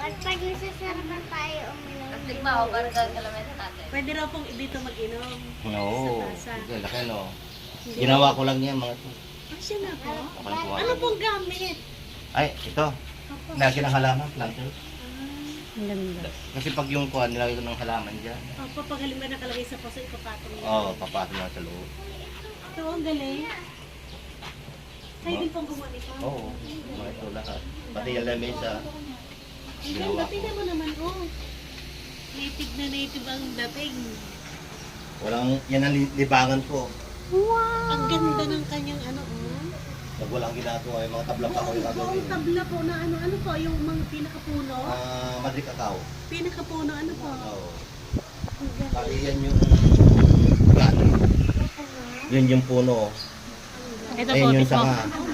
Pag nasasarapan tayo uminom. Tigma ako, parang gagalamin sa tatay. Pwede raw pong dito mag-inom. Oo. Sa tasa. Laki no. Ginawa ko lang yan mga to. Ah, siya na po? Ako lang kuha. Ano pong gamit? Ay, ito. Lagi ng halaman, planter. Ang ganda. Kasi pag yung kuha, nilagay ko ng halaman dyan. Opo, pag halimbawa nakalagay sa paso, ipapatong niya. Oo, papasok na sa loob. Ito, ang galing. Kayo din pong gumawa nito? Oo, mga ito lahat. Pati yung lamesa. Ang Ginawa ganda, ko. tingnan mo naman, oh. Native na native ang dating. Walang, yan ang libangan ko. Ang ganda ng kanyang ano, oh. Pag walang ginagawa, yung mga tabla pa ko yung Oo, gagawin. tabla po na ano po, yung mga pinakapuno. Madrid Cacao. Pinakapuno, ano po? Oo. Ang ganda. Pati yan yung plano. Yun yung puno. Ito po, Ayun yung ito. sanga. Ang